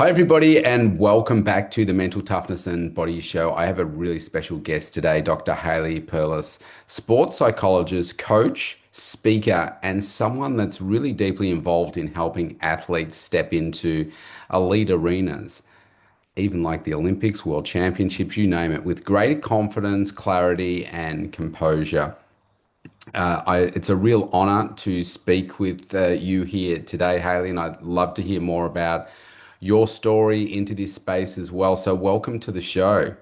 Hi, everybody, and welcome back to the Mental Toughness and Body Show. I have a really special guest today, Dr. Hayley Perlus, sports psychologist, coach, speaker, and someone that's really deeply involved in helping athletes step into elite arenas, even like the Olympics, World Championships, you name it, with greater confidence, clarity, and composure. It's a real honor to speak with you here today, Hayley, and I'd love to hear more about your story into this space as well. So, welcome to the show.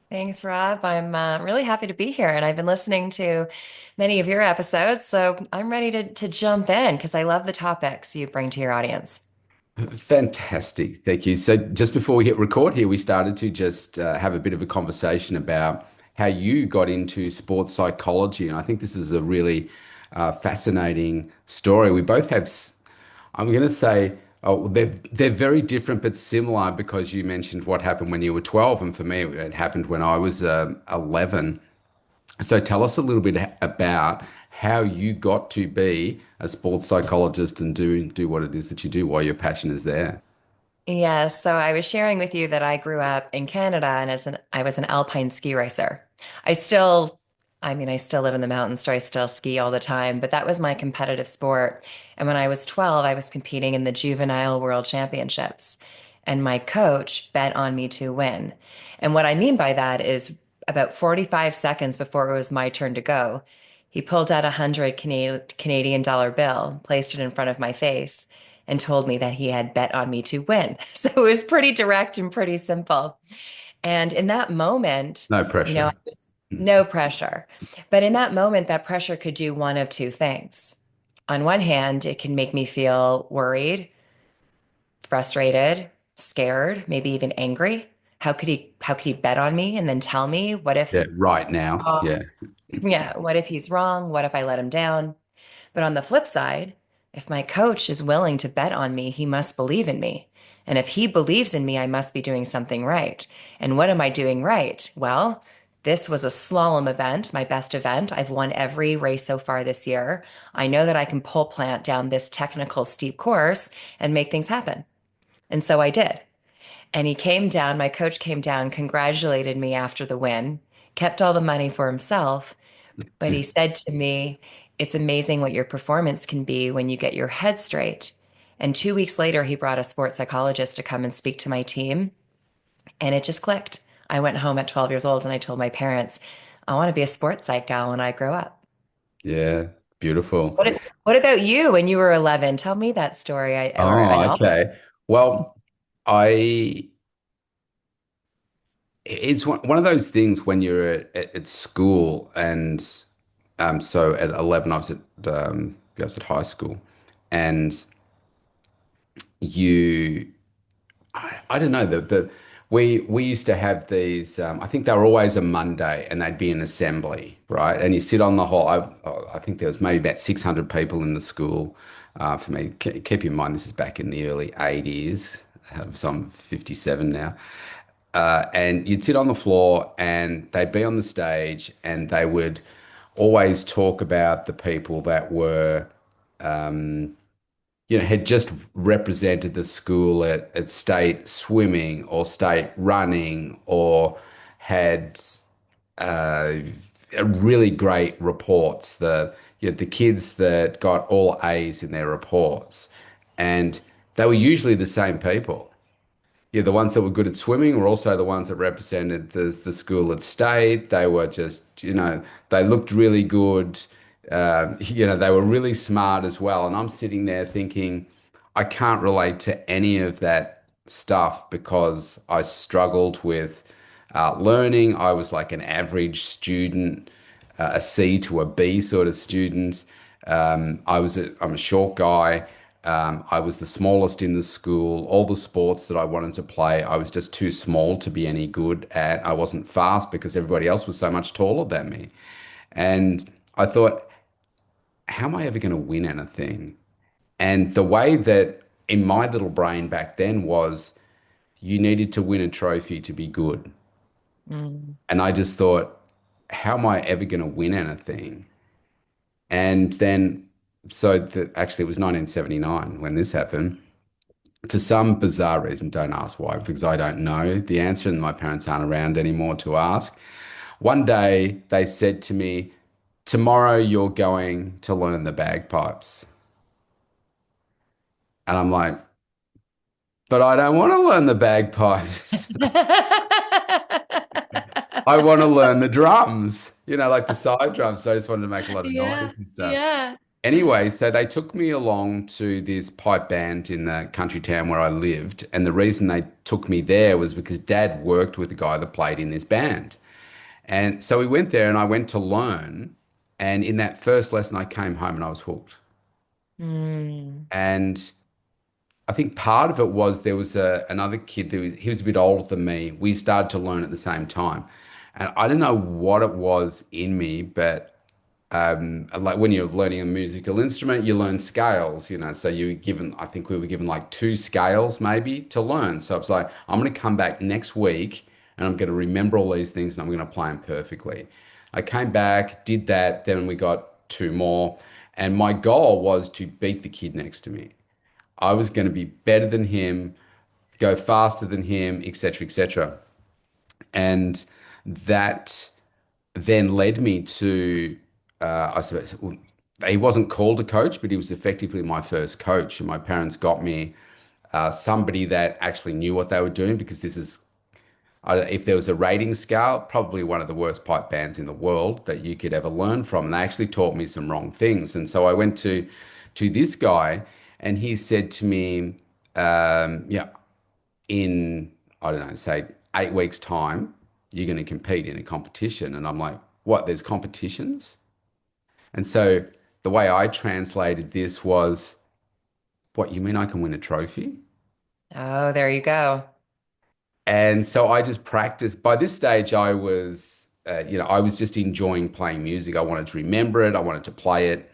Thanks, Rob. I'm really happy to be here, and I've been listening to many of your episodes, so I'm ready to jump in because I love the topics you bring to your audience. Fantastic. Thank you. So, just before we hit record here, we started to just have a bit of a conversation about how you got into sports psychology. And I think this is a really fascinating story. We both have, I'm going to say, oh, they're very different but similar because you mentioned what happened when you were 12. And for me, it happened when I was 11. So tell us a little bit about how you got to be a sports psychologist and do what it is that you do, why your passion is there. Yes, so I was sharing with you that I grew up in Canada, and I was an alpine ski racer. I still, I still live in the mountains, so I still ski all the time, but that was my competitive sport. And when I was 12, I was competing in the juvenile world championships, and my coach bet on me to win. And what I mean by that is about 45 seconds before it was my turn to go, he pulled out Canadian dollar bill, placed it in front of my face and told me that he had bet on me to win. So it was pretty direct and pretty simple. And in that moment, No you know, pressure. no pressure. But in that moment, that pressure could do one of two things. On one hand, it can make me feel worried, frustrated, scared, maybe even angry. How could he bet on me and then tell me what Yeah, if right now. Yeah. yeah, what if he's wrong? What if I let him down? But on the flip side, if my coach is willing to bet on me, he must believe in me. And if he believes in me, I must be doing something right. And what am I doing right? Well, this was a slalom event, my best event. I've won every race so far this year. I know that I can pole plant down this technical steep course and make things happen. And so I did. And he came down, my coach came down, congratulated me after the win, kept all the money for himself, but he said to me, it's amazing what your performance can be when you get your head straight. And 2 weeks later, he brought a sports psychologist to come and speak to my team, and it just clicked. I went home at 12 years old and I told my parents, I want to be a sports psych gal when I grow up. Yeah. Beautiful. What about you when you were 11? Tell me that story. Or Oh, an all. okay. Well, I it's one of those things when you're at school and so at 11 I was at high school and you I don't know the we used to have these I think they were always a Monday and they'd be an assembly, right? And you sit on the hall. I think there was maybe about 600 people in the school for me. Keep in mind this is back in the early 80s. So I'm 57 now. And you'd sit on the floor and they'd be on the stage and they would always talk about the people that were had just represented the school at state swimming or state running or had uh, really great reports. The kids that got all A's in their reports, and they were usually the same people. Yeah, the ones that were good at swimming were also the ones that represented the school at state. They were just, they looked really good. They were really smart as well. And I'm sitting there thinking, I can't relate to any of that stuff because I struggled with learning. I was like an average student, a C to a B sort of student. I'm a short guy. I was the smallest in the school. All the sports that I wanted to play, I was just too small to be any good at. I wasn't fast because everybody else was so much taller than me. And I thought, how am I ever going to win anything? And the way that in my little brain back then was you needed to win a trophy to be good. Mm. And I just thought, how am I ever going to win anything? And then, actually, it was 1979 when this happened. For some bizarre reason, don't ask why, because I don't know the answer and my parents aren't around anymore to ask. One day they said to me, tomorrow you're going to learn the bagpipes. And I'm like, but I don't want to learn the bagpipes. I want to learn the drums, like the side drums. So I just wanted to make a lot of Yeah, noise and stuff. yeah. Anyway, so they took me along to this pipe band in the country town where I lived. And the reason they took me there was because Dad worked with a guy that played in this band. And so we went there and I went to learn. And in that first lesson, I came home and I was hooked. Mm. And I think part of it was there was another kid he was a bit older than me. We started to learn at the same time. And I don't know what it was in me, but like when you're learning a musical instrument, you learn scales. So you were given, I think we were given like two scales maybe to learn. So it's like, I'm going to come back next week and I'm going to remember all these things and I'm going to play them perfectly. I came back, did that, then we got two more. And my goal was to beat the kid next to me. I was going to be better than him, go faster than him, etc., etc. And that then led me to, I suppose, well, he wasn't called a coach, but he was effectively my first coach. And my parents got me somebody that actually knew what they were doing because this is, if there was a rating scale, probably one of the worst pipe bands in the world that you could ever learn from. And they actually taught me some wrong things. And so I went to this guy, and he said to me, yeah, in, I don't know, say 8 weeks' time, you're going to compete in a competition. And I'm like, what? There's competitions? And so the way I translated this was, what, you mean I can win a trophy? Oh, there you go. And so I just practiced. By this stage, I was just enjoying playing music. I wanted to remember it. I wanted to play it.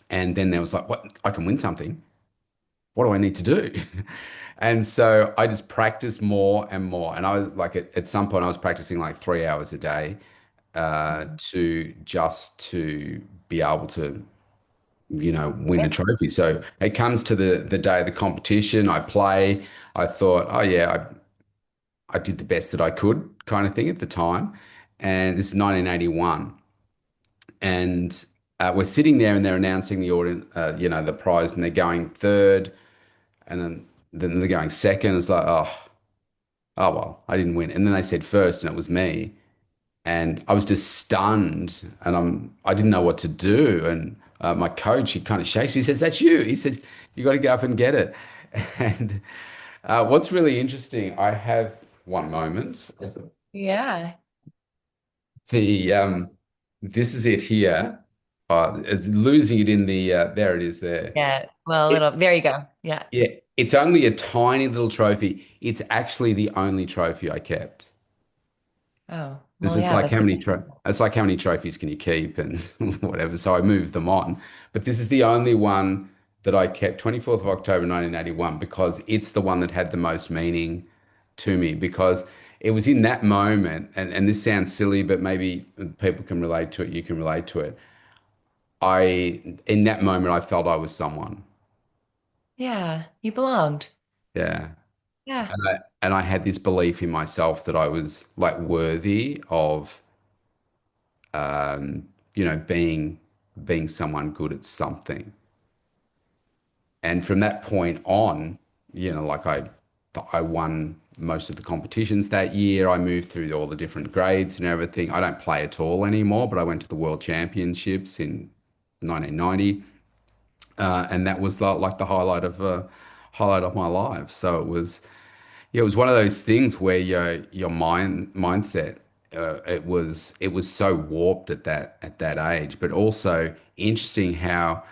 And then there was like, what? I can win something. What do I need to do? And so I just practiced more and more. And I was like, at some point, I was practicing like 3 hours a day to be able to, win a Yeah. trophy. So it comes to the day of the competition. I play. I thought, oh yeah, I did the best that I could, kind of thing at the time. And this is 1981, and we're sitting there, and they're announcing the audience, the prize, and they're going third, and then they're going second. It's like, oh well, I didn't win. And then they said first, and it was me, and I was just stunned, and I didn't know what to do. And my coach, he kind of shakes me. He says, "That's you." He said, "You got to go up and get it." And what's really interesting, I have one moment. Yeah. The this is it here. It's losing it in the there it is there. Yeah. Well, It, there you go. Yeah. yeah, it's only a tiny little trophy. It's actually the only trophy I kept. Oh, This well, is yeah, like that's super. it's like how many trophies can you keep and whatever. So I moved them on. But this is the only one that I kept, 24th of October 1981, because it's the one that had the most meaning to me because it was in that moment, and this sounds silly, but maybe people can relate to it, you can relate to it. In that moment, I felt I was someone. Yeah, you belonged. Yeah. Yeah. And I had this belief in myself that I was like worthy of, um, being someone good at something. And from that point on, like I won most of the competitions that year. I moved through all the different grades and everything. I don't play at all anymore, but I went to the World Championships in 1990. And that was like the highlight of my life. So it was, yeah, it was one of those things where your mindset, it was so warped at that age, but also interesting how,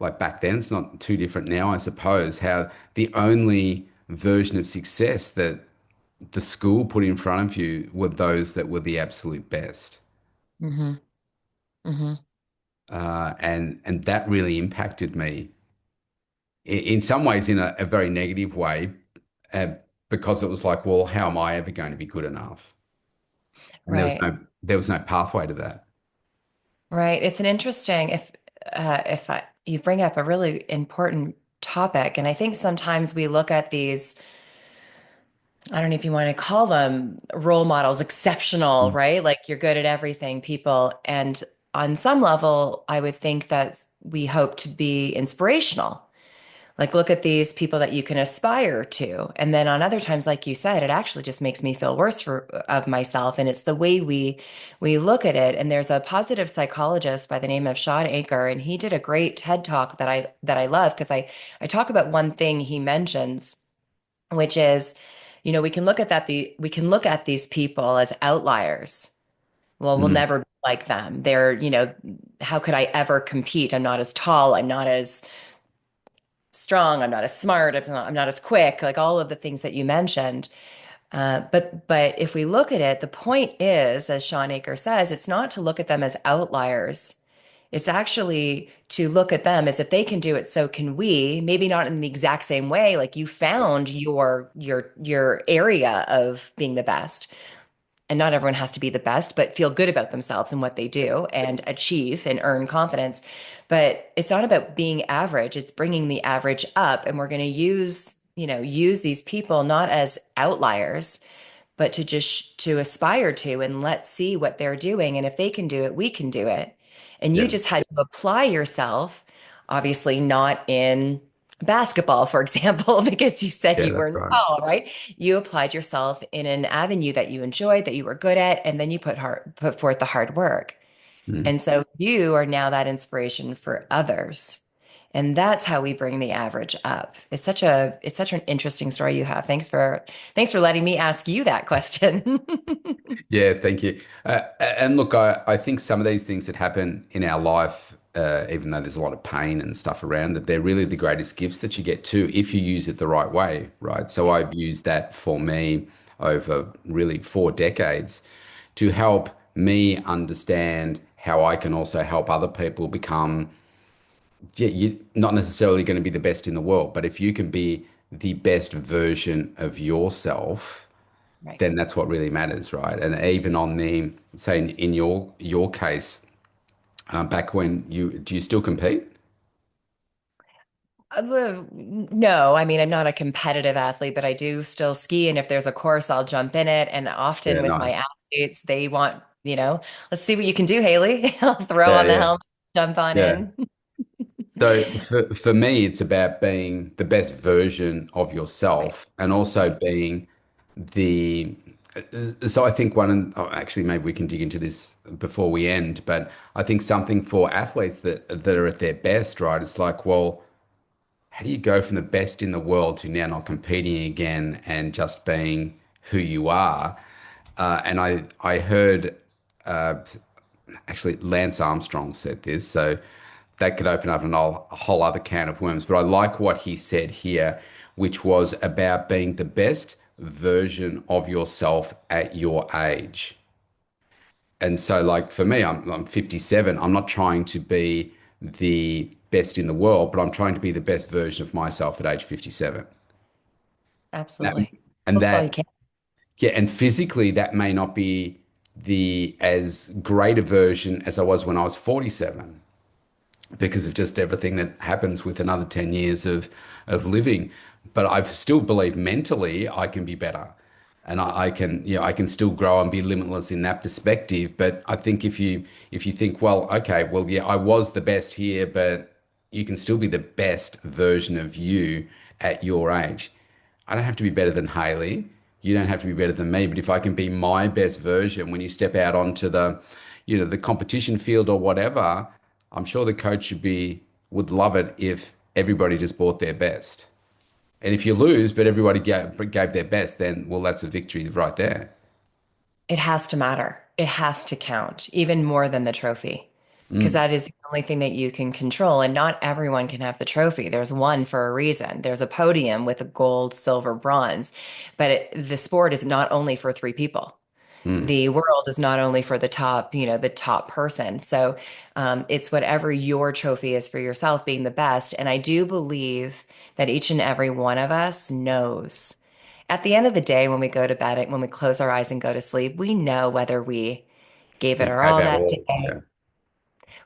like back then, it's not too different now, I suppose, how the only version of success that the school put in front of you were those that were the absolute best. Hmm. Hmm. And that really impacted me in some ways in a very negative way, uh, because it was like, well, how am I ever going to be good enough? And there was Right. no pathway to that. Right. It's an interesting, if you bring up a really important topic. And I think sometimes we look at these, I don't know if you want to call them role models, exceptional, Mm. right? Like you're good at everything, people. And on some level, I would think that we hope to be inspirational. Like, look at these people that you can aspire to. And then on other times, like you said, it actually just makes me feel worse of myself. And it's the way we look at it. And there's a positive psychologist by the name of Sean Aker, and he did a great TED talk that I love because I talk about one thing he mentions, which is, we can look at we can look at these people as outliers. Well, we'll Mm. never be like them. How could I ever compete? I'm not as tall. I'm not as strong. I'm not as smart. I'm not as quick, like all of the things that you mentioned. But if we look at it, the point is, as Sean Aker says, it's not to look at them as outliers. It's actually to look at them as if they can do it, so can we. Maybe not in the exact same way. Like you found your area of being the best, and not everyone has to be the best, but feel good about themselves and what they do and achieve and earn confidence. But it's not about being average, it's bringing the average up. And we're going to use these people not as outliers, but to aspire to, and let's see what they're doing. And if they can do it, we can do it. And you Yeah. just had to apply yourself, obviously not in basketball, for example, because you said Yeah, you that's weren't right. tall, right? You applied yourself in an avenue that you enjoyed, that you were good at, and then you put forth the hard work. Mm. And so you are now that inspiration for others. And that's how we bring the average up. It's such an interesting story you have. Thanks for letting me ask you that question. Yeah, thank you. And look, I think some of these things that happen in our life, even though there's a lot of pain and stuff around it, they're really the greatest gifts that you get too, if you use it the right way, right? So I've used that for me over really 4 decades to help me understand how I can also help other people become, yeah, you're not necessarily going to be the best in the world, but if you can be the best version of yourself, Right. then that's what really matters, right? And even on the, say, in your case, back when do you still compete? No, I mean, I'm not a competitive athlete, but I do still ski. And if there's a course, I'll jump in it. And often Yeah, with my nice. athletes, they want, let's see what you can do, Haley. I'll throw Yeah, on the yeah, helmet, jump on yeah. in. So for me, it's about being the best version of Right, yourself and also right. being the. So I think oh, actually, maybe we can dig into this before we end, but I think something for athletes that are at their best, right? It's like, well, how do you go from the best in the world to now not competing again and just being who you are? And I heard actually Lance Armstrong said this, so that could open up a whole other can of worms. But I like what he said here, which was about being the best version of yourself at your age. And so, like for me, I'm 57. I'm not trying to be the best in the world, but I'm trying to be the best version of myself at age 57. And, Absolutely. and That's all you that, can. yeah, and physically, that may not be the as great a version as I was when I was 47, because of just everything that happens with another 10 years of living. But I still believe mentally I can be better. And I can, I can still grow and be limitless in that perspective. But I think if you think, well, okay, well, yeah, I was the best here, but you can still be the best version of you at your age. I don't have to be better than Hayley. You don't have to be better than me. But if I can be my best version when you step out onto the competition field or whatever, I'm sure the coach would love it if everybody just bought their best. And if you lose, but everybody gave their best, then well, that's a victory right there. It has to matter. It has to count, even more than the trophy, because Mm, that is the only thing that you can control. And not everyone can have the trophy. There's one for a reason. There's a podium with a gold, silver, bronze. But the sport is not only for three people. mm. The world is not only for the top person. So it's whatever your trophy is for yourself, being the best. And I do believe that each and every one of us knows at the end of the day, when we go to bed, when we close our eyes and go to sleep, we know whether we gave You it our gave all out that all. day. Yeah.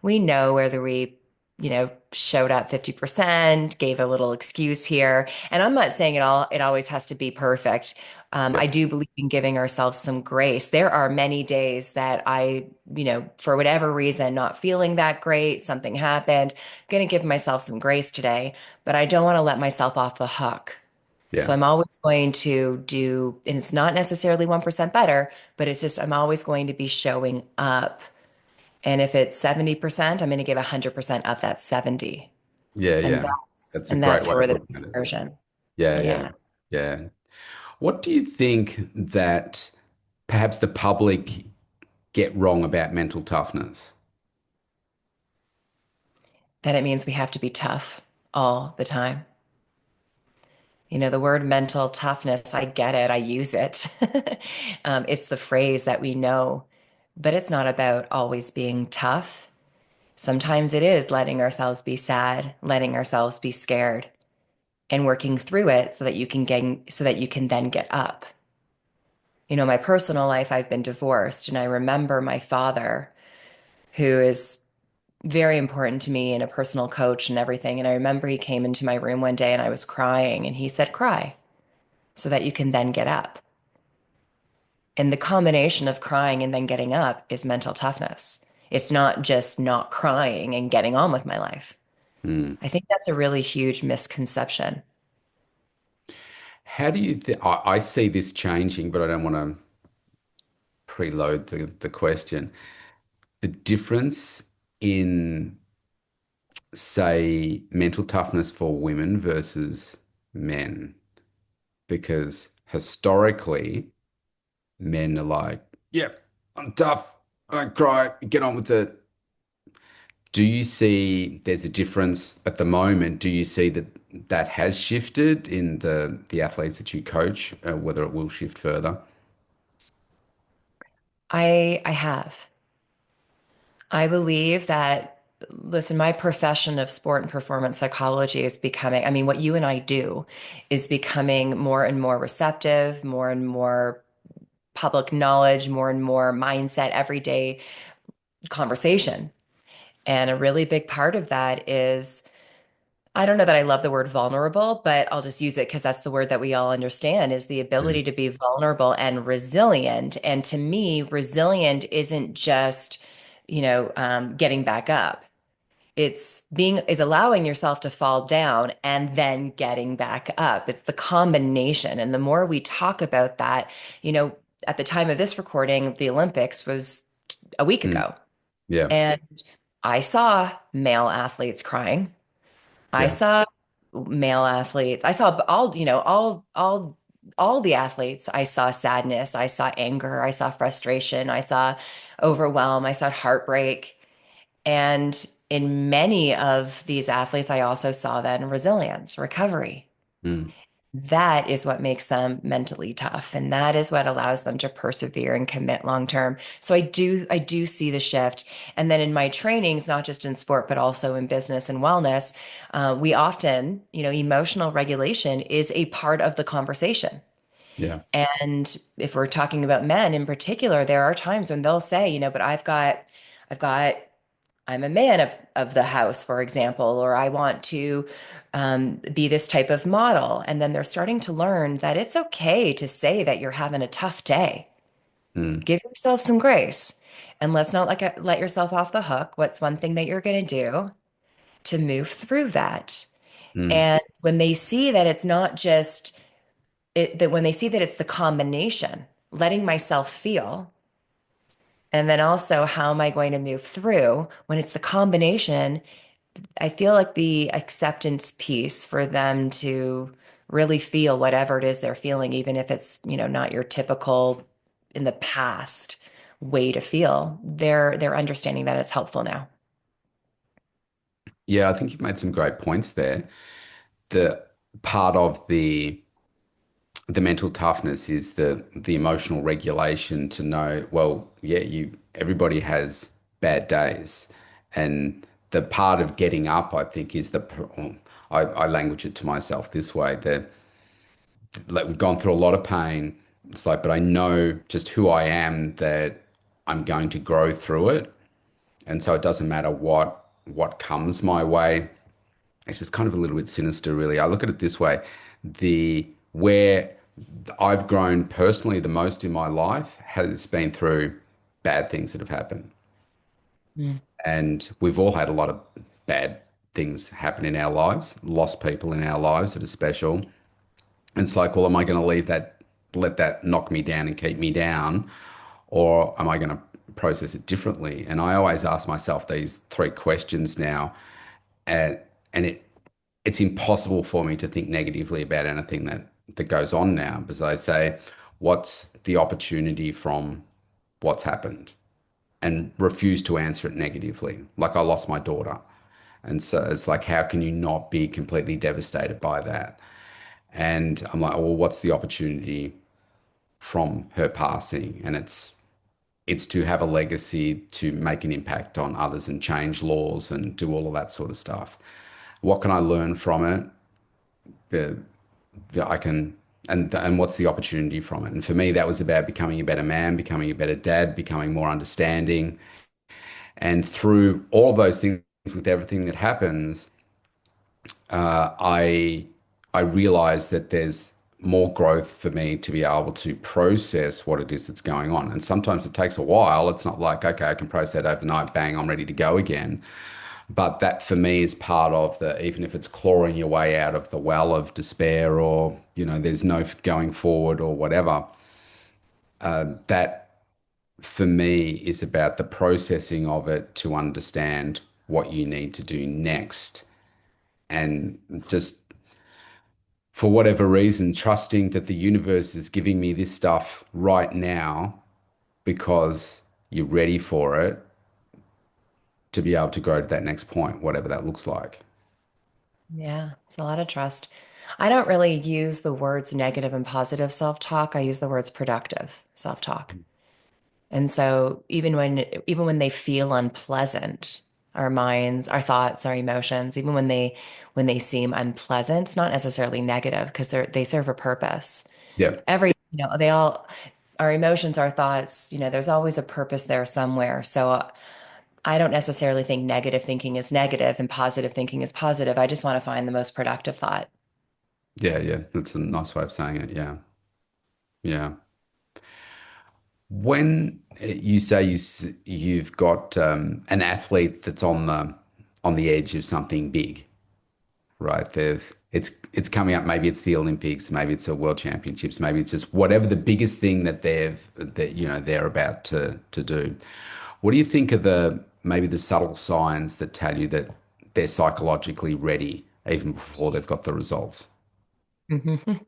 We know whether we showed up 50%, gave a little excuse here. And I'm not saying it always has to be perfect. Yeah. I do believe in giving ourselves some grace. There are many days that for whatever reason, not feeling that great, something happened, going to give myself some grace today, but I don't want to let myself off the hook. So Yeah. I'm always going to do, and it's not necessarily 1% better, but it's just I'm always going to be showing up. And if it's 70%, I'm going to give 100% of that 70. Yeah. And Yeah. that's That's a and great that's way where of the looking at it. dispersion. Yeah. Yeah. Yeah. Yeah. What do you think that perhaps the public get wrong about mental toughness? That it means we have to be tough all the time. The word mental toughness, I get it, I use it. It's the phrase that we know, but it's not about always being tough. Sometimes it is letting ourselves be sad, letting ourselves be scared, and working through it so that you can then get up. My personal life, I've been divorced, and I remember my father, who is very important to me and a personal coach and everything. And I remember he came into my room one day and I was crying, and he said, "Cry so that you can then get up." And the combination of crying and then getting up is mental toughness. It's not just not crying and getting on with my life. Hmm. I think that's a really huge misconception. How do you think? I see this changing, but I don't want to preload the question. The difference in, say, mental toughness for women versus men, because historically, men are like, "Yep, I'm tough. I don't cry. Get on with it." Do you see there's a difference at the moment? Do you see that that has shifted in the athletes that you coach, whether it will shift further? I have. I believe that, listen, my profession of sport and performance psychology is becoming, I mean, what you and I do is becoming more and more receptive, more and more public knowledge, more and more mindset, everyday conversation. And a really big part of that is, I don't know that I love the word vulnerable, but I'll just use it because that's the word that we all understand is the ability Mm, to be vulnerable and resilient. And to me, resilient isn't just, getting back up. It's allowing yourself to fall down and then getting back up. It's the combination. And the more we talk about that, you know, at the time of this recording, the Olympics was a week mm, ago. yeah, And I saw male athletes crying. I yeah, saw male athletes. I saw all the athletes. I saw sadness, I saw anger, I saw frustration, I saw overwhelm, I saw heartbreak. And in many of these athletes, I also saw that in resilience, recovery. mm, That is what makes them mentally tough, and that is what allows them to persevere and commit long term. So I do see the shift. And then in my trainings, not just in sport, but also in business and wellness, we often, emotional regulation is a part of the conversation. yeah, And if we're talking about men in particular, there are times when they'll say, but I've got I'm a man of the house, for example, or I want to be this type of model. And then they're starting to learn that it's okay to say that you're having a tough day. mm, Give yourself some grace. And let's not let yourself off the hook. What's one thing that you're going to do to move through that? mm, And when they see that it's not just that when they see that it's the combination, letting myself feel, and then also how am I going to move through when it's the combination, I feel like the acceptance piece for them to really feel whatever it is they're feeling, even if it's, not your typical in the past way to feel, they're understanding that it's helpful now. yeah. I think you've made some great points there. The part of the mental toughness is the emotional regulation to know, well, yeah, you everybody has bad days, and the part of getting up, I think, is I language it to myself this way that like we've gone through a lot of pain. It's like, but I know just who I am, that I'm going to grow through it. And so it doesn't matter what. what comes my way. It's just kind of a little bit sinister, really. I look at it this way: the where I've grown personally the most in my life has been through bad things that have happened. Mm. And we've all had a lot of bad things happen in our lives, lost people in our lives that are special. And it's like, well, am I going to let that knock me down and keep me down? Or am I going to process it differently? And I always ask myself these three questions now. And, and it's impossible for me to think negatively about anything that goes on now because I say, what's the opportunity from what's happened? And refuse to answer it negatively. Like I lost my daughter. And so it's like, how can you not be completely devastated by that? And I'm like, well, what's the opportunity from her passing? And it's to have a legacy to make an impact on others and change laws and do all of that sort of stuff. What can I learn from it? That I can and what's the opportunity from it? And for me, that was about becoming a better man, becoming a better dad, becoming more understanding. And through all of those things, with everything that happens, I realize that there's more growth for me to be able to process what it is that's going on. And sometimes it takes a while. It's not like, okay, I can process that overnight, bang, I'm ready to go again. But that for me is part of the, even if it's clawing your way out of the well of despair or, there's no going forward or whatever, that for me is about the processing of it to understand what you need to do next. And just for whatever reason, trusting that the universe is giving me this stuff right now because you're ready for it to be able to grow to that next point, whatever that looks like. Yeah, it's a lot of trust. I don't really use the words negative and positive self-talk. I use the words productive self-talk. And so even when they feel unpleasant, our minds, our thoughts, our emotions, even when they seem unpleasant, it's not necessarily negative because they serve a purpose. Yeah. They all our emotions, our thoughts, there's always a purpose there somewhere. So I don't necessarily think negative thinking is negative and positive thinking is positive. I just want to find the most productive thought. Yeah. Yeah. That's a nice way of saying it. Yeah. Yeah. When you say you've got an athlete that's on the edge of something big, right? It's coming up. Maybe it's the Olympics, maybe it's the World Championships, maybe it's just whatever the biggest thing they're about to do. What do you think of the maybe the subtle signs that tell you that they're psychologically ready even before they've got the results? Mhm.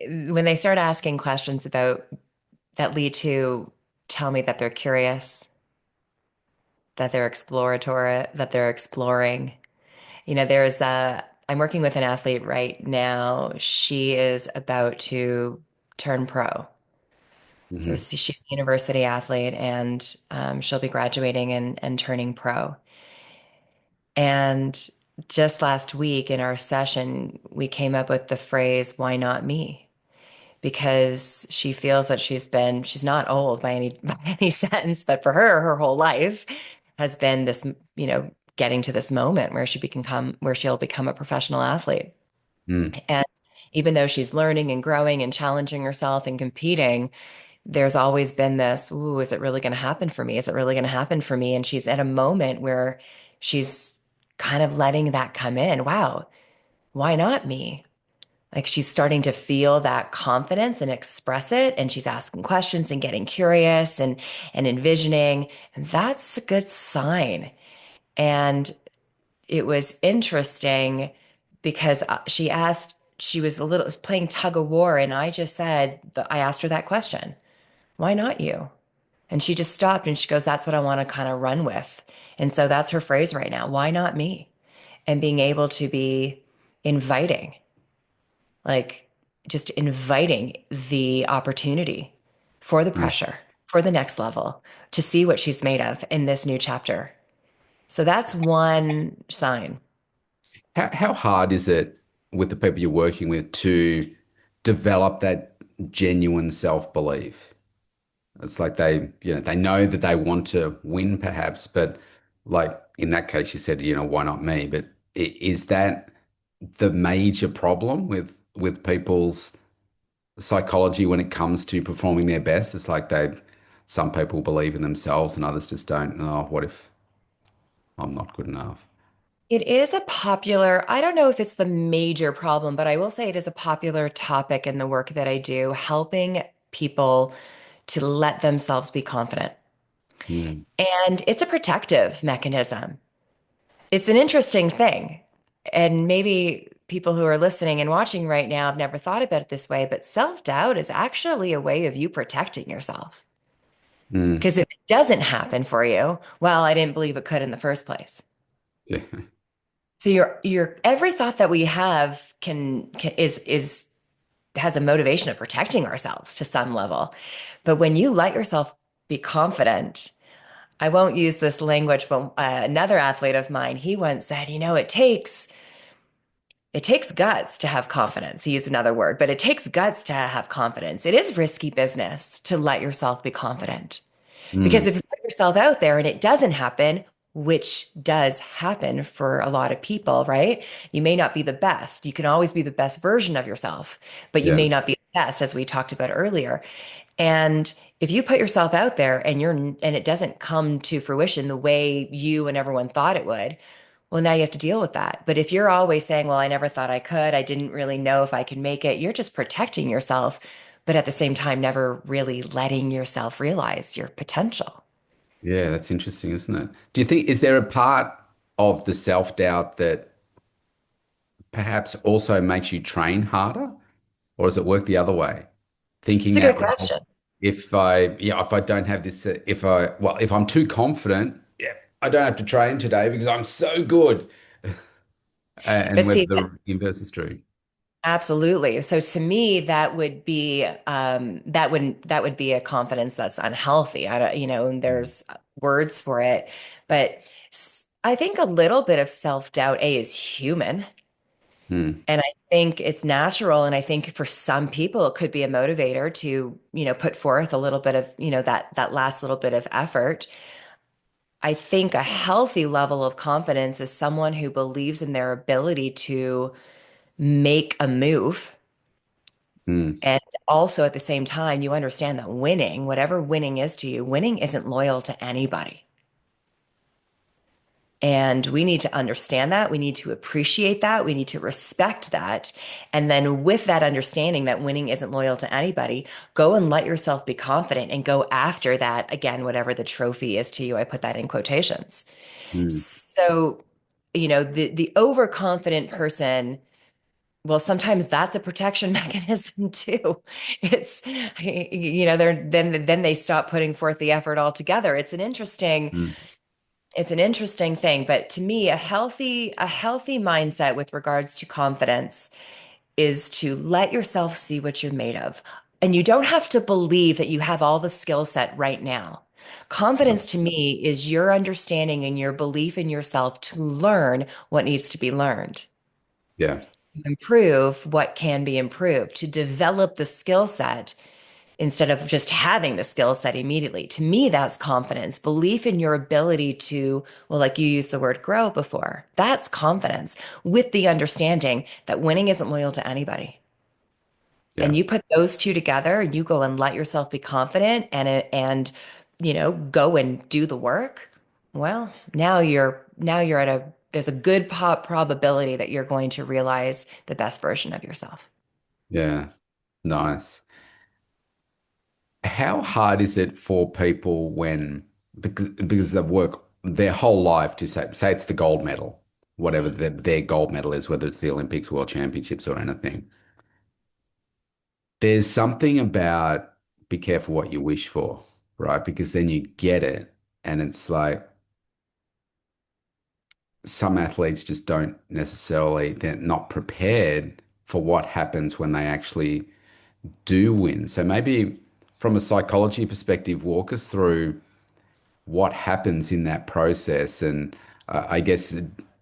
When they start asking questions about that lead to tell me that they're curious, that they're exploratory, that they're exploring. I'm working with an athlete right now. She is about to turn pro. So Hmm. she's a university athlete and she'll be graduating and turning pro. And just last week in our session, we came up with the phrase, why not me? Because she feels that she's not old by any by any sense, but for her whole life has been this, getting to this moment where she'll become a professional athlete. Mm, And even though she's learning and growing and challenging herself and competing, there's always been this, ooh, is it really going to happen for me? Is it really going to happen for me? And she's at a moment where she's kind of letting that come in. Wow, why not me? Like she's starting to feel that confidence and express it. And she's asking questions and getting curious and envisioning. And that's a good sign. And it was interesting because she was a little playing tug of war. And I asked her that question, why not you? And she just stopped and she goes, that's what I want to kind of run with. And so that's her phrase right now. Why not me? And being able to be inviting, like just inviting the opportunity for the mm. pressure, for the next level, to see what she's made of in this new chapter. So that's one sign. How hard is it with the people you're working with to develop that genuine self-belief? It's like they know that they want to win perhaps, but like in that case, you said, why not me? But is that the major problem with people's psychology when it comes to performing their best? It's like some people believe in themselves and others just don't. Oh, what if I'm not good enough? It is a popular, I don't know if it's the major problem, but I will say it is a popular topic in the work that I do, helping people to let themselves be confident. Mm, And it's a protective mechanism. It's an interesting thing. And maybe people who are listening and watching right now have never thought about it this way, but self-doubt is actually a way of you protecting yourself. mm, Because if it doesn't happen for you, well, I didn't believe it could in the first place. yeah, So your every thought that we have can is has a motivation of protecting ourselves to some level. But when you let yourself be confident, I won't use this language, but another athlete of mine, he once said, it takes guts to have confidence. He used another word, but it takes guts to have confidence. It is risky business to let yourself be confident. Because mm, if you put yourself out there and it doesn't happen, which does happen for a lot of people, right? You may not be the best. You can always be the best version of yourself, but you yeah, may not be the best, as we talked about earlier. And if you put yourself out there and it doesn't come to fruition the way you and everyone thought it would, well, now you have to deal with that. But if you're always saying, well, I never thought I could, I didn't really know if I could make it, you're just protecting yourself, but at the same time, never really letting yourself realize your potential. yeah. That's interesting, isn't it? Do you think is there a part of the self-doubt that perhaps also makes you train harder, or does it work the other way? Thinking It's a good that, well, question. if I don't have this, if I'm too confident, yeah, I don't have to train today because I'm so good. And But whether see, the inverse is true. absolutely. So to me, that would be a confidence that's unhealthy. I don't, and Mm, there's words for it, but I think a little bit of self-doubt, is human. mm, And I think it's natural. And I think for some people, it could be a motivator to, put forth a little bit of, that last little bit of effort. I think a healthy level of confidence is someone who believes in their ability to make a move. mm, And also at the same time, you understand that winning, whatever winning is to you, winning isn't loyal to anybody. And we need to understand that. We need to appreciate that. We need to respect that. And then, with that understanding that winning isn't loyal to anybody, go and let yourself be confident and go after that. Again, whatever the trophy is to you, I put that in quotations. mm. So, the overconfident person, well, sometimes that's a protection mechanism too. It's, they're then they stop putting forth the effort altogether. Mm. It's an interesting thing, but to me, a healthy mindset with regards to confidence is to let yourself see what you're made of. And you don't have to believe that you have all the skill set right now. Yeah, Confidence to me is your understanding and your belief in yourself to learn what needs to be learned, yeah, improve what can be improved, to develop the skill set instead of just having the skill set immediately. To me, that's confidence, belief in your ability to, well, like you used the word grow before. That's confidence with the understanding that winning isn't loyal to anybody. yeah, And you put those two together and you go and let yourself be confident and go and do the work. Well, now you're at there's a good probability that you're going to realize the best version of yourself. yeah. Nice. How hard is it for people when because they work their whole life to say it's the gold medal, whatever their gold medal is, whether it's the Olympics, World Championships, or anything. There's something about be careful what you wish for, right? Because then you get it, and it's like some athletes just don't necessarily, they're not prepared for what happens when they actually do win. So maybe from a psychology perspective, walk us through what happens in that process. And I guess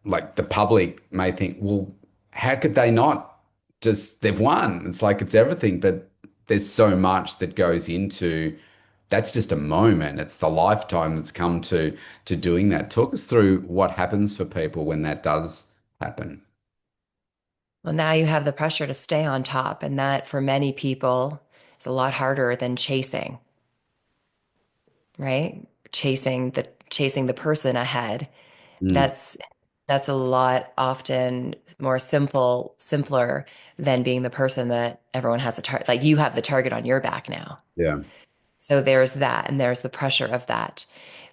like the public may think, well, how could they not they've won? It's like it's everything, but there's so much that goes into that's just a moment. It's the lifetime that's come to doing that. Talk us through what happens for people when that does happen. Well, now you have the pressure to stay on top, and that for many people is a lot harder than chasing, right? Chasing the person ahead. Mm, That's that's a lot often more simpler than being the person that everyone has a target. Like you have the target on your back now. yeah, So there's that, and there's the pressure of that.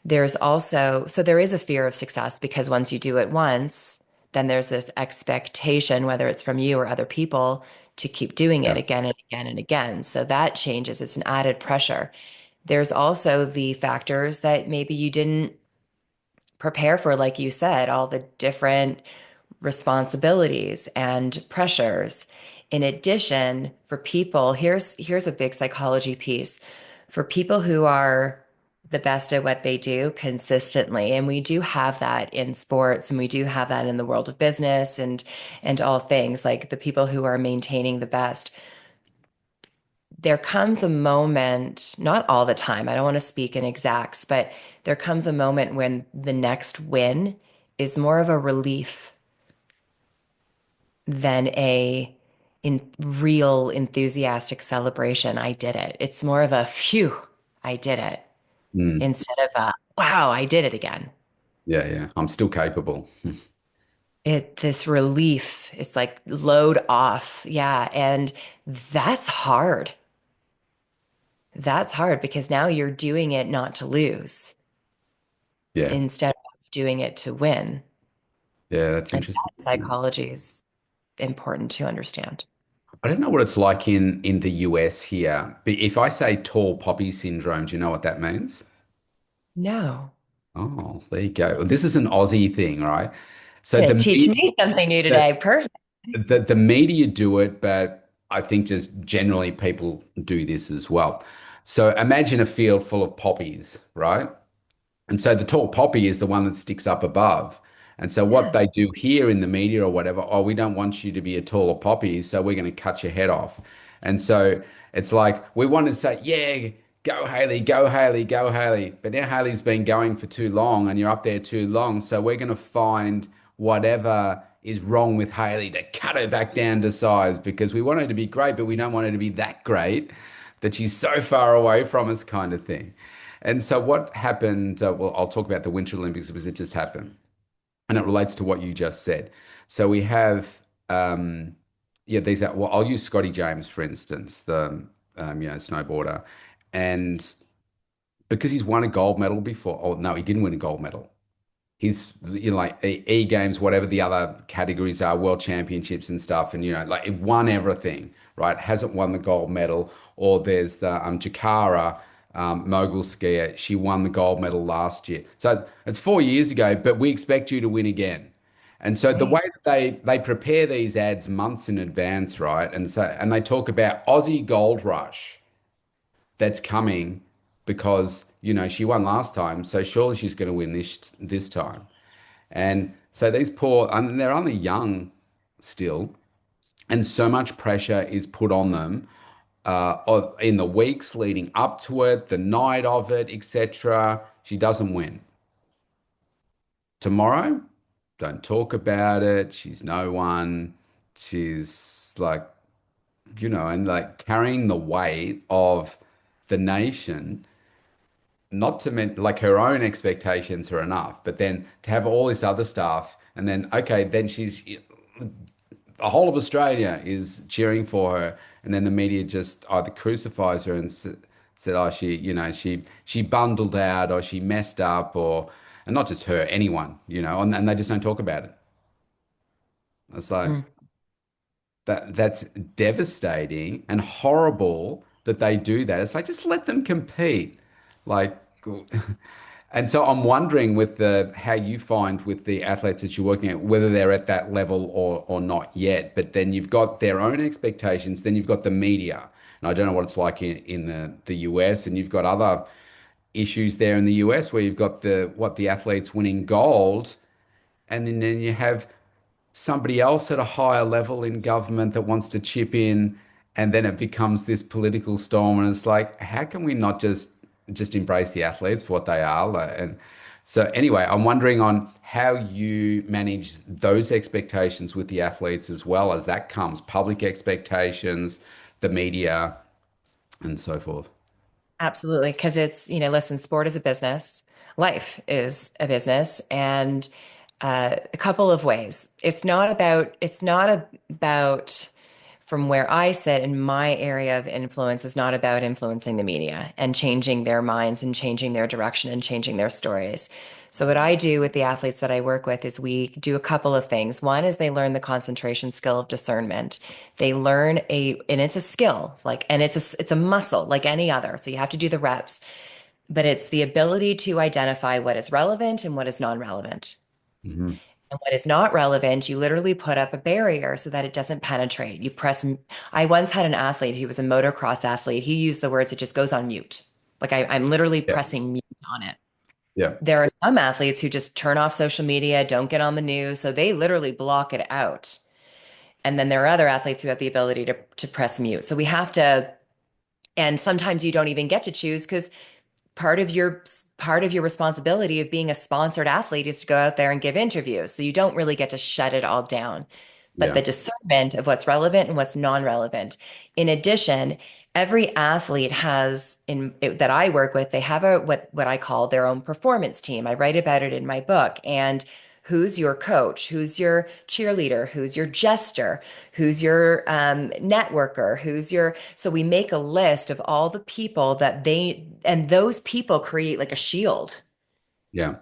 There's also, so there is a fear of success because once you do it once, then there's this expectation, whether it's from you or other people, to keep doing it yeah, again and again and again. So that changes. It's an added pressure. There's also the factors that maybe you didn't prepare for, like you said, all the different responsibilities and pressures. In addition, for people, here's a big psychology piece. For people who are the best at what they do consistently, and we do have that in sports and we do have that in the world of business and all things, like the people who are maintaining the best. There comes a moment, not all the time, I don't want to speak in exacts, but there comes a moment when the next win is more of a relief than a in real enthusiastic celebration. I did it. It's more of a phew, I did it mm, instead of a wow, I did it again. yeah, yeah. I'm still capable. It this relief, it's like load off. Yeah, and that's hard. That's hard because now you're doing it not to lose Yeah, instead of doing it to win. yeah, that's And interesting. that psychology is important to understand. I don't know what it's like in the US here, but if I say tall poppy syndrome, do you know what that means? No. Oh, there you go. Well, this is an Aussie thing, right? So Gonna teach me something new the, today. Perfect. the media do it, but I think just generally people do this as well. So imagine a field full of poppies, right? And so the tall poppy is the one that sticks up above. And so what Yeah. they do here in the media or whatever, oh, we don't want you to be a taller poppy, so we're going to cut your head off. And so it's like we want to say, yeah, go Hayley, go Hayley, go Hayley. But now Hayley's been going for too long and you're up there too long. So we're going to find whatever is wrong with Hayley to cut her back down to size because we want her to be great, but we don't want her to be that great that she's so far away from us, kind of thing. And so, what happened? Well, I'll talk about the Winter Olympics because it just happened, and it relates to what you just said. So we have, yeah, these are. Well, I'll use Scotty James for instance, the snowboarder, and because he's won a gold medal before. Oh no, he didn't win a gold medal. He's like E games, whatever the other categories are, world championships and stuff, and like it won everything, right? Hasn't won the gold medal. Or there's the Jakara mogul skier. She won the gold medal last year, so it's 4 years ago. But we expect you to win again. And so the Right. way that they prepare these ads months in advance, right? And they talk about Aussie Gold Rush that's coming because she won last time, so surely she's going to win this time. And so these poor, and they're only young still, and so much pressure is put on them in the weeks leading up to it, the night of it, etc. She doesn't win. Tomorrow, don't talk about it. She's no one. She's like, and like carrying the weight of the nation. Not to mean like her own expectations are enough, but then to have all this other stuff, and then okay, then the whole of Australia is cheering for her, and then the media just either crucifies her and said, "Oh, she bundled out, or she messed up, or and not just her, anyone, and they just don't talk about it." It's like Mm. that's devastating and horrible that they do that. It's like just let them compete, like. And so I'm wondering with the how you find with the athletes that you're working at, whether they're at that level or not yet. But then you've got their own expectations, then you've got the media. And I don't know what it's like in the US, and you've got other issues there in the US where you've got the athletes winning gold, and then you have somebody else at a higher level in government that wants to chip in, and then it becomes this political storm, and it's like, how can we not just just embrace the athletes for what they are. And so anyway, I'm wondering on how you manage those expectations with the athletes as well as that comes, public expectations, the media, and so forth. Absolutely. Because it's, listen, sport is a business, life is a business, and a couple of ways. It's not about, from where I sit in my area of influence, is not about influencing the media and changing their minds and changing their direction and changing their stories. So, what I do with the athletes that I work with is we do a couple of things. One is they learn the concentration skill of discernment. They learn and it's a skill, and it's a muscle like any other. So, you have to do the reps, but it's the ability to identify what is relevant and what is non-relevant. Hmm. And what is not relevant, you literally put up a barrier so that it doesn't penetrate. I once had an athlete who was a motocross athlete. He used the words, it just goes on mute. Like I'm literally Yeah. pressing mute on it. Yeah. There are some athletes who just turn off social media, don't get on the news. So they literally block it out. And then there are other athletes who have the ability to press mute. So we have to, and sometimes you don't even get to choose because part of your responsibility of being a sponsored athlete is to go out there and give interviews. So you don't really get to shut it all down. But Yeah. the discernment of what's relevant and what's non-relevant. In addition, every athlete that I work with, they have what I call their own performance team. I write about it in my book. And who's your coach? Who's your cheerleader? Who's your jester? Who's your networker? So we make a list of all the people and those people create like a shield. Yeah.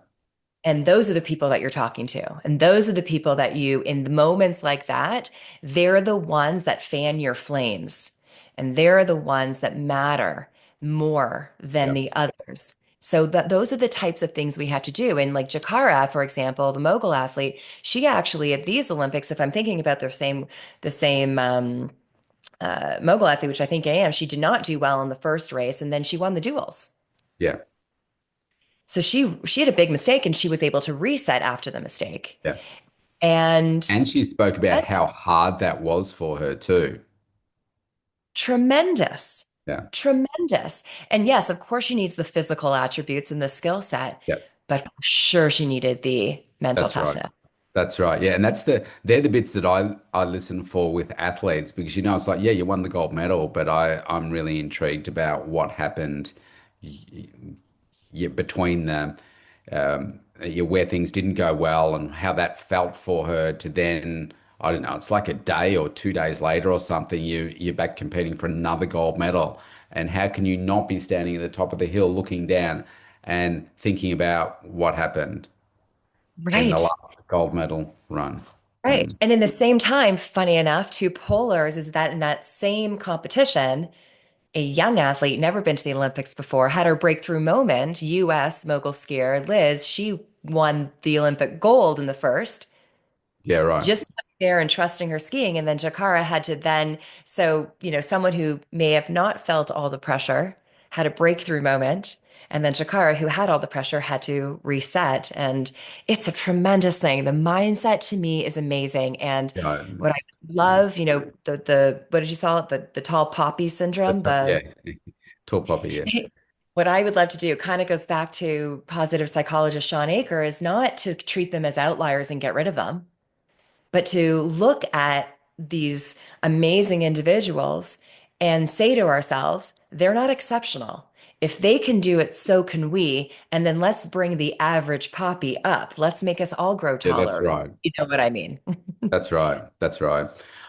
And those are the people that you're talking to. And those are the people that in the moments like that, they're the ones that fan your flames. And they're the ones that matter more than Yeah. the others. So those are the types of things we have to do. And like Jakara, for example, the mogul athlete, she actually at these Olympics, if I'm thinking about the same mogul athlete, which I think I am, she did not do well in the first race, and then she won the duels. Yeah. So she had a big mistake and she was able to reset after the mistake. Yeah. And And she spoke about that's how hard that was for her too. tremendous. Yeah. Tremendous. And yes, of course she needs the physical attributes and the skill set, Yeah. but for sure she needed the mental That's right. toughness. That's right. Yeah. And they're the bits that I listen for with athletes because it's like, yeah, you won the gold medal, but I'm really intrigued about what happened between them, where things didn't go well and how that felt for her to then, I don't know, it's like a day or 2 days later or something, you're back competing for another gold medal. And how can you not be standing at the top of the hill looking down and thinking about what happened in the Right. last gold medal run? Right. Mm. And in the same time, funny enough, two polars is that in that same competition, a young athlete, never been to the Olympics before, had her breakthrough moment. US mogul skier Liz, she won the Olympic gold in the first, Yeah, right. just there and trusting her skiing. And then Jakara had to then, so, someone who may have not felt all the pressure had a breakthrough moment. And then Jakara, who had all the pressure, had to reset. And it's a tremendous thing. The mindset to me is amazing. And Yeah, what I love, the what did you call it? The tall poppy syndrome, yeah, the tall poppy, yeah. what I would love to do kind of goes back to positive psychologist Sean Aker is not to treat them as outliers and get rid of them, but to look at these amazing individuals and say to ourselves, they're not exceptional. If they can do it, so can we. And then let's bring the average poppy up. Let's make us all grow Yeah, that's taller. right. You know what I mean? That's right. That's right.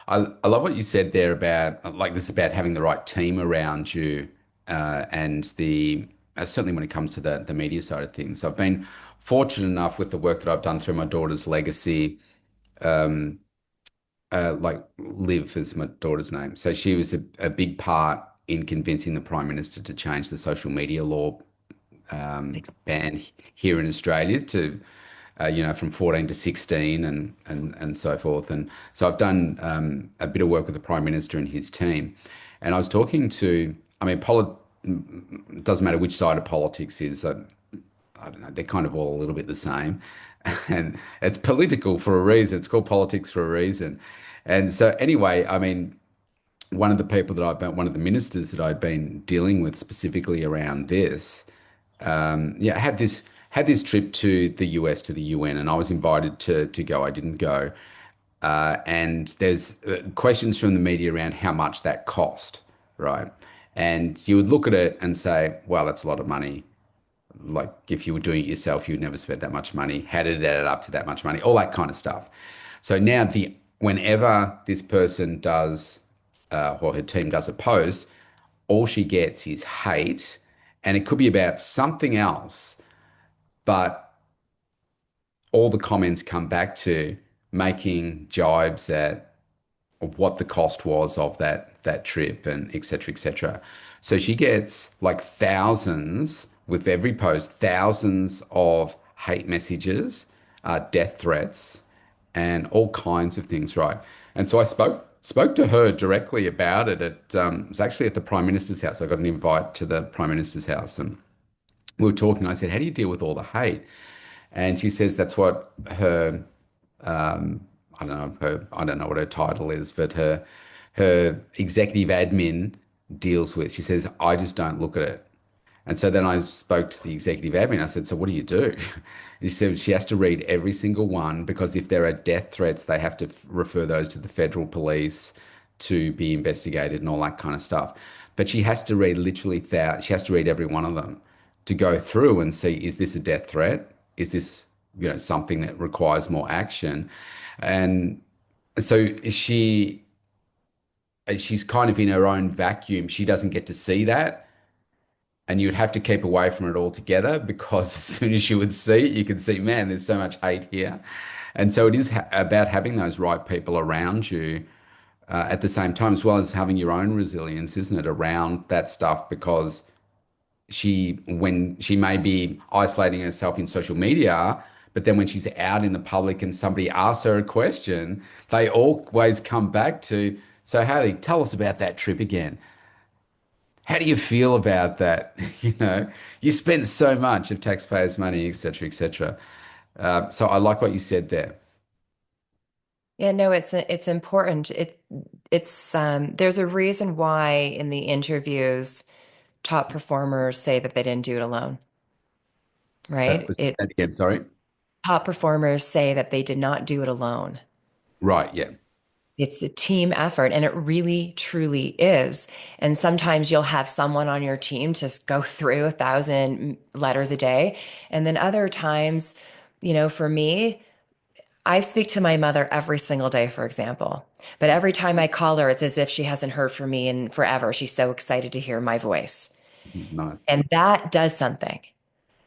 I love what you said there about like this about having the right team around you, and the certainly when it comes to the media side of things. I've been fortunate enough with the work that I've done through my daughter's legacy. Like Liv is my daughter's name, so she was a big part in convincing the Prime Minister to change the social media law ban here in Australia to from 14 to 16 and so forth. And so I've done a bit of work with the Prime Minister and his team. And I was talking to, I mean, it doesn't matter which side of politics is, I don't know, they're kind of all a little bit the same. And it's political for a reason. It's called politics for a reason. And so anyway, I mean, one of the people that I've been, one of the ministers that I'd been dealing with specifically around this, yeah, had this trip to the US to the UN, and I was invited to go. I didn't go, and there's questions from the media around how much that cost, right? And you would look at it and say, well, that's a lot of money. Like if you were doing it yourself, you'd never spend that much money. How did it add up to that much money? All that kind of stuff. So now whenever this person does, or her team does a post, all she gets is hate, and it could be about something else, but all the comments come back to making jibes at what the cost was of that trip and et cetera, et cetera. So she gets like thousands with every post, thousands of hate messages, death threats, and all kinds of things, right? And so I spoke to her directly about it. It was actually at the Prime Minister's house. I got an invite to the Prime Minister's house, and we were talking. I said, "How do you deal with all the hate?" And she says that's what her I don't know what her title is, but her executive admin deals with. She says, I just don't look at it. And so then I spoke to the executive admin. I said, so what do you do? And she said she has to read every single one because if there are death threats, they have to refer those to the federal police to be investigated and all that kind of stuff. But she has to read literally she has to read every one of them to go through and see, is this a death threat? Is this, something that requires more action? And so she's kind of in her own vacuum. She doesn't get to see that. And you'd have to keep away from it altogether because as soon as you would see it, you can see, man, there's so much hate here. And so it is about having those right people around you at the same time, as well as having your own resilience, isn't it, around that stuff? Because when she may be isolating herself in social media, but then when she's out in the public and somebody asks her a question, they always come back to, so Hayley, tell us about that trip again. How do you feel about that? You spent so much of taxpayers' money, et cetera, et cetera. So I like what you said there. Yeah, no, it's important. It's there's a reason why in the interviews top performers say that they didn't do it alone, right? That again, sorry. Top performers say that they did not do it alone. Right, yeah. It's a team effort, and it really, truly is. And sometimes you'll have someone on your team just go through 1,000 letters a day. And then other times, for me, I speak to my mother every single day, for example. But every time I call her, it's as if she hasn't heard from me in forever. She's so excited to hear my voice. Nice. And that does something.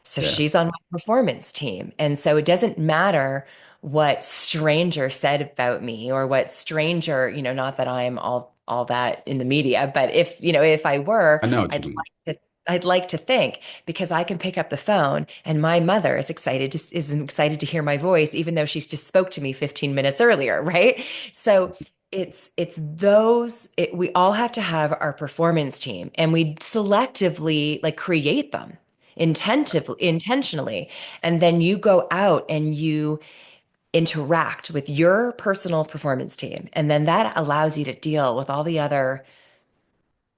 So Yeah. she's on my performance team. And so it doesn't matter what stranger said about me or what stranger, not that I'm all that in the media, but if I were, I know what you I'd mean. like to I'd like to think because I can pick up the phone and my mother is excited to hear my voice, even though she's just spoke to me 15 minutes earlier, right? So we all have to have our performance team and we selectively like create them intentionally, and then you go out and you interact with your personal performance team, and then that allows you to deal with all the other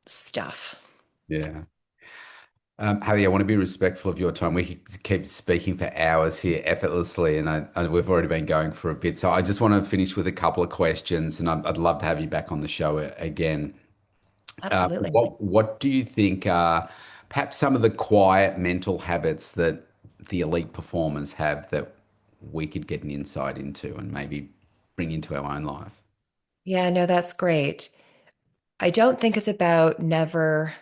stuff. Yeah. Haley, I want to be respectful of your time. We could keep speaking for hours here effortlessly, and we've already been going for a bit. So I just want to finish with a couple of questions, and I'd love to have you back on the show again. Absolutely. What do you think are perhaps some of the quiet mental habits that the elite performers have that we could get an insight into and maybe bring into our own life? Yeah, no, that's great. I don't think it's about never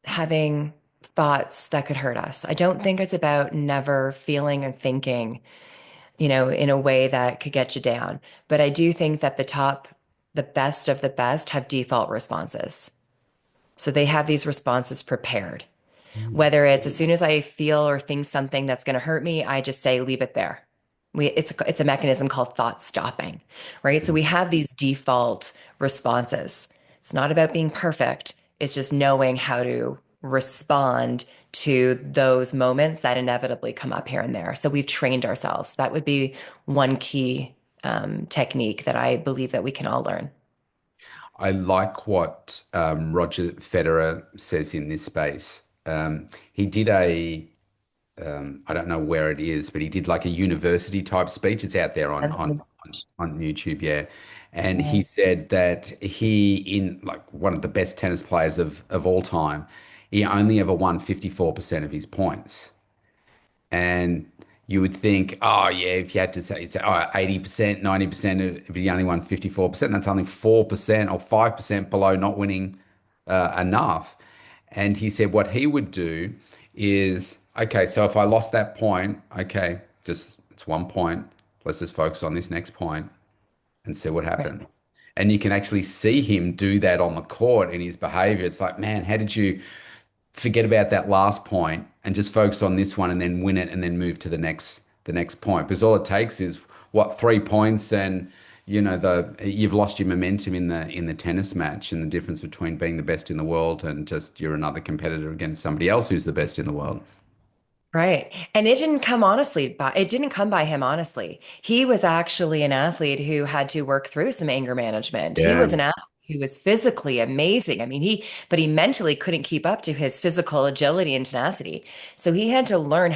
having thoughts that could hurt us. I don't think it's about never feeling and thinking, in a way that could get you down. But I do think that the best of the best have default responses. So they have these responses prepared. Mm. Whether it's as soon as I feel or think something that's going to hurt me, I just say, leave it there. It's a mechanism called thought stopping, right? So we have these default responses. It's not about being perfect. It's just knowing how to respond to those moments that inevitably come up here and there. So we've trained ourselves. That would be one key technique that I believe that we can all learn. I like what Roger Federer says in this space. He did I don't know where it is, but he did like a university type speech. It's out there on YouTube, yeah. And he Yeah. said that in like one of the best tennis players of all time, he only ever won 54% of his points. And you would think, oh yeah, if you had to say it's 80%, 90%, if you only won 54%, that's only 4% or 5% below not winning enough. And he said what he would do is, okay, so if I lost that point, okay, just it's 1 point. Let's just focus on this next point and see what Right. happens. And you can actually see him do that on the court in his behavior. It's like, man, how did you forget about that last point and just focus on this one and then win it and then move to the next point? Because all it takes is what, 3 points, and you've lost your momentum in the tennis match, and the difference between being the best in the world and just you're another competitor against somebody else who's the best in the world. Right. And it didn't come by him honestly. He was actually an athlete who had to work through some anger management. He was Yeah. an athlete who was physically amazing. I mean, but he mentally couldn't keep up to his physical agility and tenacity. So he truly had to learn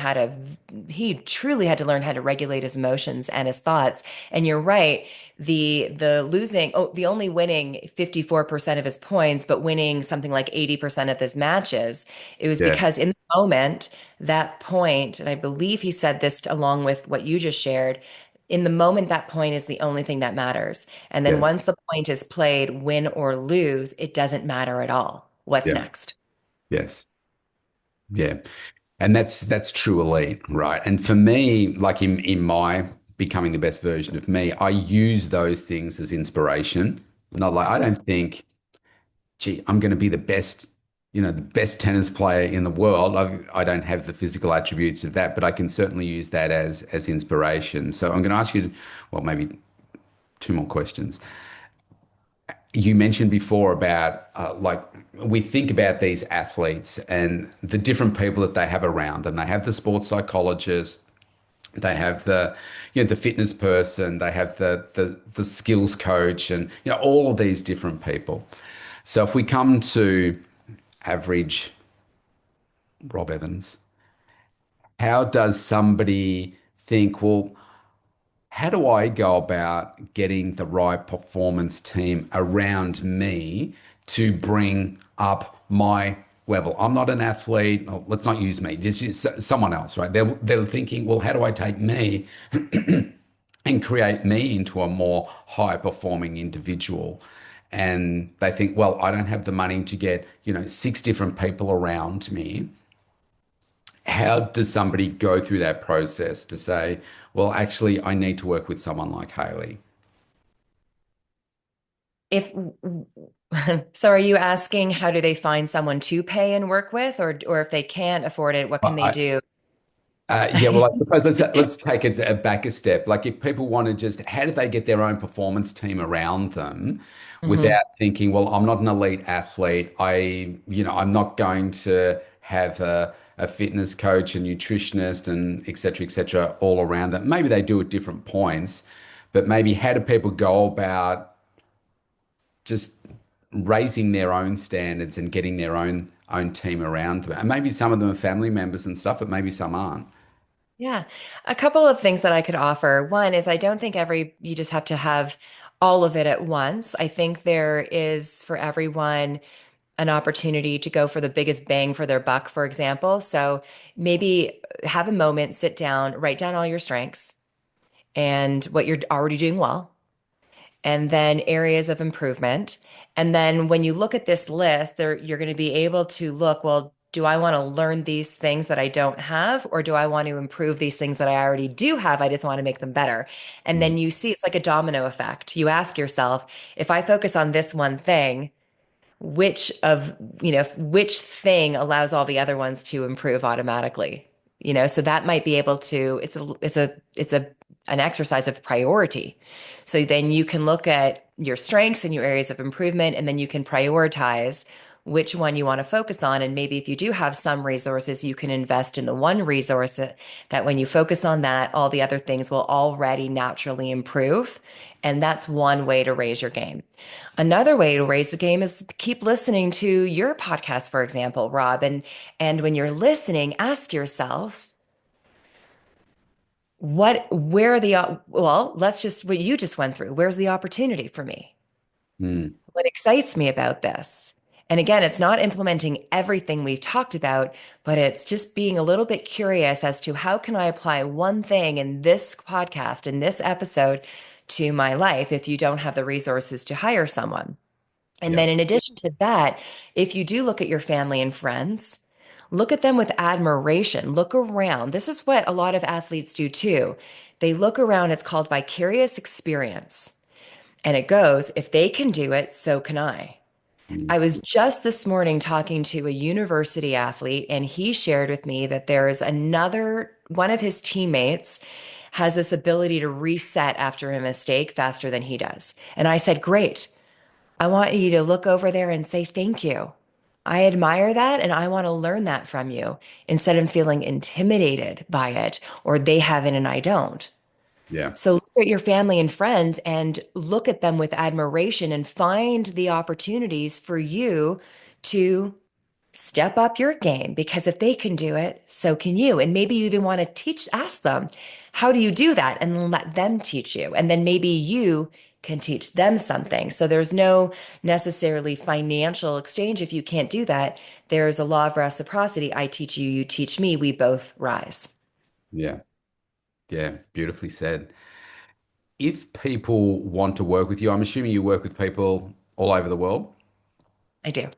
how to regulate his emotions and his thoughts. And you're right, the only winning 54% of his points, but winning something like 80% of his matches, it was Yeah. because in the moment, that point, and I believe he said this along with what you just shared, in the moment, that point is the only thing that matters. And then Yes. once the point is played, win or lose, it doesn't matter at all. What's Yeah. next? Yes. Yeah. And that's true elite, right? And for me, like in my becoming the best version of me, I use those things as inspiration. Not like I Yes. don't think, gee, I'm going to be the best tennis player in the world. I don't have the physical attributes of that, but I can certainly use that as inspiration. So I'm going to ask you, well, maybe two more questions. You mentioned before about like we think about these athletes and the different people that they have around them. They have the sports psychologist, they have the fitness person, they have the skills coach, and all of these different people. So if we come to average Rob Evans, how does somebody think, well, how do I go about getting the right performance team around me to bring up my level? I'm not an athlete. Oh, let's not use me. Just use someone else, right? They're thinking, well, how do I take me and create me into a more high performing individual? And they think, well, I don't have the money to get, six different people around me. How does somebody go through that process to say, well, actually, I need to work with someone like Hayley? If so, are you asking how do they find someone to pay and work with, or if they can't afford it, what can they I, do? yeah, well, I suppose let's take it back a step. Like, if people want to just, how do they get their own performance team around them Mhm. without thinking, well, I'm not an elite athlete. I'm not going to have a fitness coach, a nutritionist, and et cetera, all around them. Maybe they do at different points, but maybe how do people go about just raising their own standards and getting their own team around them? And maybe some of them are family members and stuff, but maybe some aren't. Yeah. A couple of things that I could offer. One is I don't think you just have to have all of it at once. I think there is for everyone an opportunity to go for the biggest bang for their buck, for example. So maybe have a moment, sit down, write down all your strengths and what you're already doing well, and then areas of improvement. And then when you look at this list, you're going to be able to look, well, do I want to learn these things that I don't have, or do I want to improve these things that I already do have? I just want to make them better. And then you see it's like a domino effect. You ask yourself, if I focus on this one thing, which thing allows all the other ones to improve automatically? So that might be able to, it's an exercise of priority. So then you can look at your strengths and your areas of improvement, and then you can prioritize which one you want to focus on. And maybe if you do have some resources, you can invest in the one resource that when you focus on that, all the other things will already naturally improve. And that's one way to raise your game. Another way to raise the game is keep listening to your podcast, for example, Rob. And when you're listening, ask yourself, where the, well, let's just, what you just went through, where's the opportunity for me? Mm, What excites me about this? And again, it's not implementing everything we've talked about, but it's just being a little bit curious as to how can I apply one thing in this podcast, in this episode to my life if you don't have the resources to hire someone. And yeah. then in addition to that, if you do look at your family and friends, look at them with admiration. Look around. This is what a lot of athletes do too. They look around, it's called vicarious experience. And it goes, if they can do it, so can I. Mm, I was just this morning talking to a university athlete, and he shared with me that there is another one of his teammates has this ability to reset after a mistake faster than he does. And I said, great. I want you to look over there and say thank you. I admire that and I want to learn that from you instead of feeling intimidated by it or they have it and I don't. yeah. So look at your family and friends and look at them with admiration and find the opportunities for you to step up your game because if they can do it, so can you. And maybe you even want to ask them, how do you do that? And let them teach you. And then maybe you can teach them something. So there's no necessarily financial exchange if you can't do that. There's a law of reciprocity. I teach you, you teach me, we both rise. Yeah. Yeah. Beautifully said. If people want to work with you, I'm assuming you work with people all over the world. I do.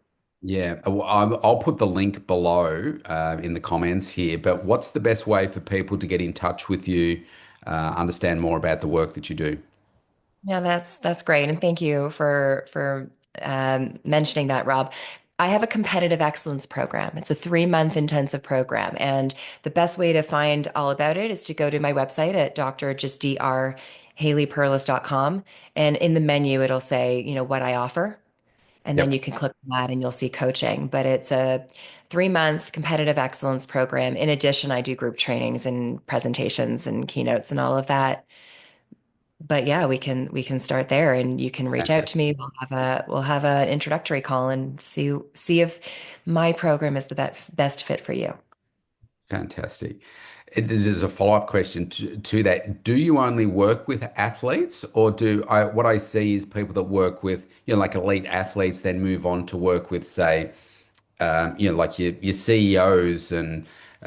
Yeah, well, I'll put the link below in the comments here. But what's the best way for people to get in touch with you, understand more about the work that you do? Yeah, that's great, and thank you for mentioning that, Rob. I have a competitive excellence program. It's a 3-month intensive program, and the best way to find all about it is to go to my website at drhayleyperlus.com, and in the menu it'll say, what I offer, and then Yep, you can click on that and you'll see coaching. But it's a 3-month competitive excellence program. In addition, I do group trainings and presentations and keynotes and all of that. But yeah, we can start there and you can reach out to fantastic. me. We'll have an introductory call and see if my program is the best fit for you. Fantastic. There's a follow-up question to that. Do you only work with athletes, or what I see is people that work with, like elite athletes, then move on to work with, say, like your CEOs and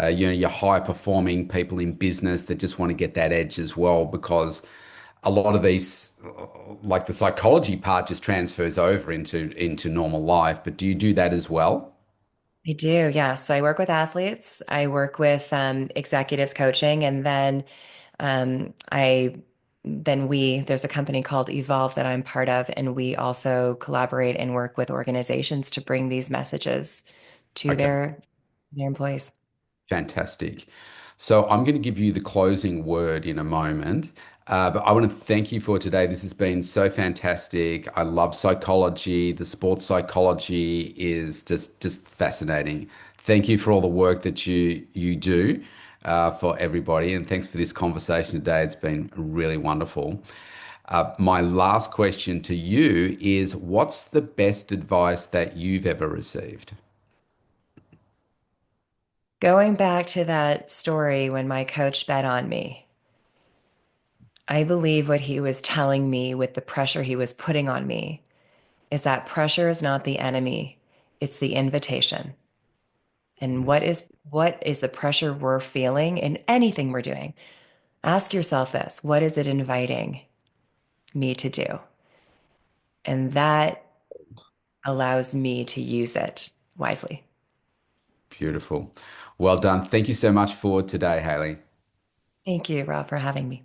your high performing people in business that just want to get that edge as well, because a lot of these, like the psychology part, just transfers over into normal life. But do you do that as well? I do, yes. I work with athletes. I work with executives coaching, and then I then there's a company called Evolve that I'm part of, and we also collaborate and work with organizations to bring these messages to Okay. their employees. Fantastic. So I'm going to give you the closing word in a moment, but I want to thank you for today. This has been so fantastic. I love psychology. The sports psychology is just fascinating. Thank you for all the work that you do for everybody, and thanks for this conversation today. It's been really wonderful. My last question to you is, what's the best advice that you've ever received? Going back to that story when my coach bet on me, I believe what he was telling me with the pressure he was putting on me is that pressure is not the enemy, it's the invitation. And what is the pressure we're feeling in anything we're doing? Ask yourself this, what is it inviting me to do? And that allows me to use it wisely. Beautiful. Well done. Thank you so much for today, Haley. Thank you, Rob, for having me.